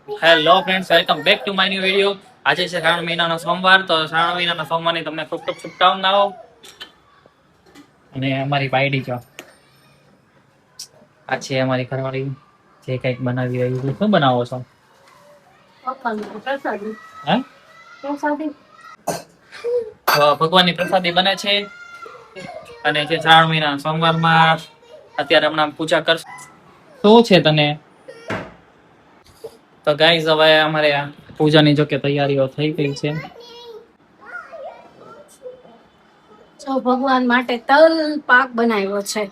Hello friends, welcome back to my new video. આજે છે શ્રાવણ મહિનાનો સોમવાર, તો શ્રાવણ મહિનાના સોમવારની તમને ખૂબ ખૂબ શુભકામનાઓ. અને અમારી બાયડી જો આ છે અમારી ઘરવાળી, જે કંઈક બનાવી રહી છે. શું બનાવો છો? હે? તો ભગવાનની પ્રસાદી બને છે. અને જે શ્રાવણ મહિનાના સોમવારમાં અત્યારે હમણાં પૂજા કરશે. શું છે તને? તો ગાઈઝ, હવે અમારે પૂજાની જો કે તૈયારીઓ થઈ ગઈ છે. જો ભગવાન માટે તલ પાક બનાવ્યો છે.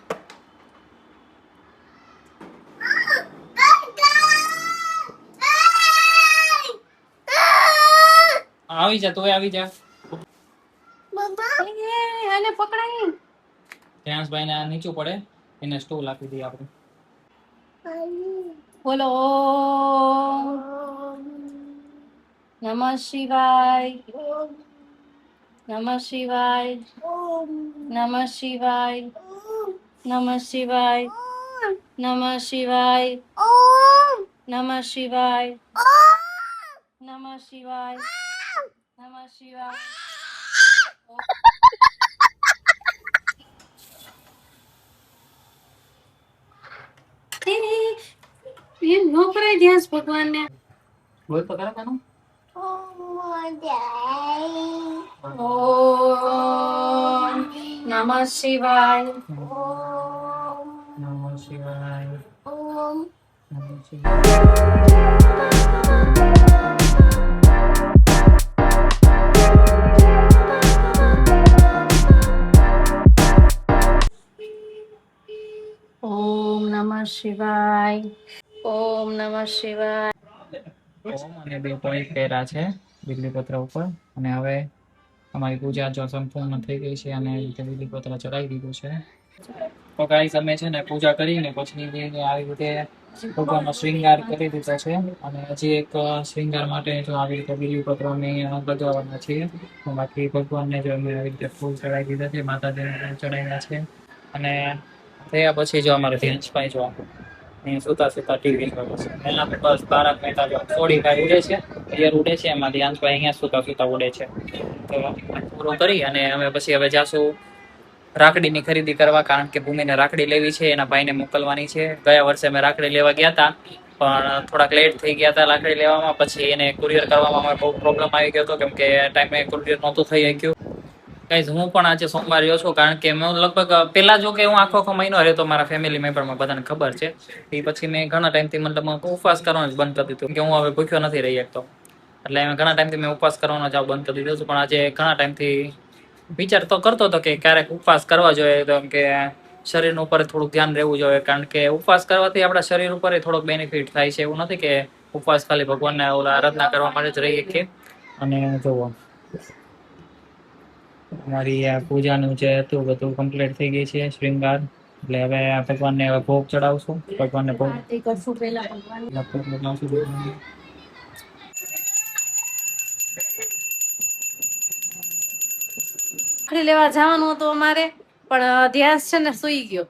આવી જા, તું આવી જા. એને પકડાય ધ્યાનભાઈ ને નીચું પડે, એને સ્ટોલ આપી દઈએ આપણે. બોલો નમઃ શિવાય, નમઃ શિવાય, નમઃ શિવાય, નમઃ શિવાય, નમઃ શિવાય, નમઃ શિવાય, નમઃ શિવાય, નમઃ શિવાય. એમ નો કરાય ધ્યાન ભગવાન ને. બોલ તો ખરા કાનું. ઓમ નમઃ શિવાય, નમઃ શિવાય, ઓમ નમઃ શિવાય. ઓમ નમઃ શિવાય, ઓમ નમઃ શિવાય. ઓમ અને 2 પોઈન્ટ કર્યા છે બિલીપત્ર ઉપર. અને હવે અમારી પૂજા જો સંપૂર્ણ થઈ ગઈ છે અને બિલીપત્ર ચડાવી દીધું છે. તો ગાઈસ, અમે છે ને પૂજા કરીને પછી આવી રીતે ભગવાનનો શ્રૃંગાર કરી દીધો છે. અને હજી એક શ્રૃંગાર માટે જો આવી રીતે બિલીપત્ર અમે લગાવવાના છીએ. બાકી ભગવાનને જો અમે આવી રીતે ફૂલ ચડાવી દીધા છે, માતાજીને ચડાવ્યા છે. અને થયા પછી જો અમારે ધ્યાનભાઈ જો સુતા સુતા ટીવી કરે છે. એના બસ તારક મહેતા જો થોડી ભાઈ ઉડે છે, ક્લિયર ઉડે છે. એમાં ધ્યાનભાઈ અહીંયા સુતા સુતા ઉડે છે. તો પૂરું કરી અને અમે પછી હવે જાશું રાખડીની ખરીદી કરવા, કારણ કે ભૂમિને રાખડી લેવી છે, એના ભાઈને મોકલવાની છે. ગયા વર્ષે અમે રાખડી લેવા ગયા હતા, પણ થોડાક લેટ થઈ ગયા હતા રાખડી લેવામાં. પછી એને કુરિયર કરવામાં બહુ પ્રોબ્લેમ આવી ગયો હતો, કેમ કે ટાઈમે કુરિયર નહોતું થઈ શક્યું. ગાઈઝ, હું પણ આજે સોમવાર રહ્યો છું, કારણ કે હું લગભગ પહેલા જો કે હું આખો મહિનો રહેતો મારા ફેમિલી મેમ્બરમાં, બધાને ખબર છે. એ પછી મેં ઘણા ટાઈમથી મતલબ ઉપવાસ કરવાનું જ બંધ કરી દીધું, કે હું હવે ભૂખ્યો નથી રહી શકતો. એટલે ઘણા ટાઈમથી મેં ઉપવાસ કરવાનો જ બંધ કરી દીધો છું. પણ આજે ઘણા ટાઈમથી વિચાર તો કરતો હતો કે ક્યારેક ઉપવાસ કરવા જોઈએ, તો કે શરીર ઉપર થોડુંક ધ્યાન રહેવું જોઈએ. કારણ કે ઉપવાસ કરવાથી આપણા શરીર ઉપર થોડોક બેનિફિટ થાય છે. એવું નથી કે ઉપવાસ ખાલી ભગવાનને આરાધના કરવા માટે જ રહીએ કે. અને જોવો, અમારી આ પૂજાનું જે હતું બધું કમ્પ્લીટ થઈ ગઈ છે, શ્રૃંગાર. એટલે હવે ભગવાનને ભોગ ચડાવશું. ભગવાનને ભોગ કરશું પહેલા ભગવાન. રાખડી લેવા જવાનું હતું અમારે, પણ ધ્યાસ છે ને સુઈ ગયો,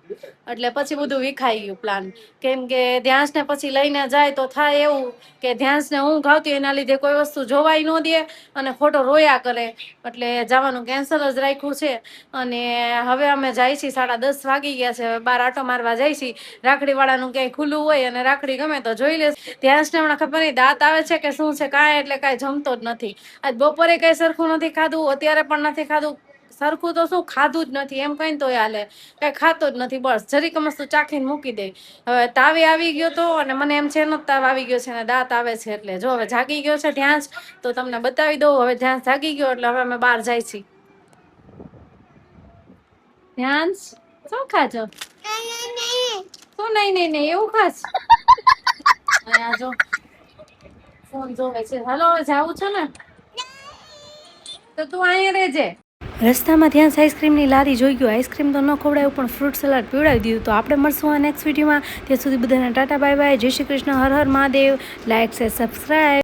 એટલે પછી બધું વિખાઈ ગયું પ્લાન. કેમ કે ધ્યાસ ને પછી લઈને જાય તો થાય એવું કે ધ્યાસ ને ઊંઘ આવતી, એના લીધે કોઈ વસ્તુ જોવાય ન દે અને ખોટો રોયા કરે. એટલે જવાનું કેન્સલ જ રાખ્યું છે. અને હવે અમે જાય છીએ, 10:30 વાગી ગયા છે. હવે 12 આટો મારવા જાય છીએ. રાખડી વાળાનું ક્યાંય ખુલ્લું હોય અને રાખડી ગમે તો જોઈ લે. ધ્યાસ ને હમણાં ખબર નહીં દાંત આવે છે કે શું છે, કાંઈ એટલે કાંઈ જમતો જ નથી. આજ બપોરે કઈ સરખું નથી ખાધું, અત્યારે પણ નથી ખાધું. સરખું તો શું, ખાધું જ નથી એમ કઈ તો હાલે, કઈ ખાતો જ નથી. બસ જરીક મસ્તું ચાખીને મૂકી દે. હવે તાવે આવી ગયો તો, અને મને એમ છે એનો તાવ આવી ગયો છે ને દાંત આવે છે. એટલે જો હવે જાગી ગયો છે ધ્યાન, તો તમને બતાવી દઉં. હવે ધ્યાન જાગી ગયો એટલે હવે અમે બહાર જાય છીએ. ધ્યાન શું ખાજો? શું નહીં નહીં નહીં એવું ખાસ? અહીંયા જો ફોન જોવે છે. હાલો હવે જાવું છે ને, તો તું અહીંયા રહેજે. રસ્તામાં ધ્યાન આઈસ્ક્રીમની લારી જોઈ ગયો. આઈસ્ક્રીમ તો ન ખવડાવ્યું, પણ ફ્રૂટ સલાડ પીવડાવી દીધું. તો આપણે મળશું આ નેક્સ્ટ વિડીયોમાં. ત્યાં સુધી બધાને ટાટા બાય બાય, જય શ્રી કૃષ્ણ, હર હર મહાદેવ. લાઈક છે, સબસ્ક્રાઈબ.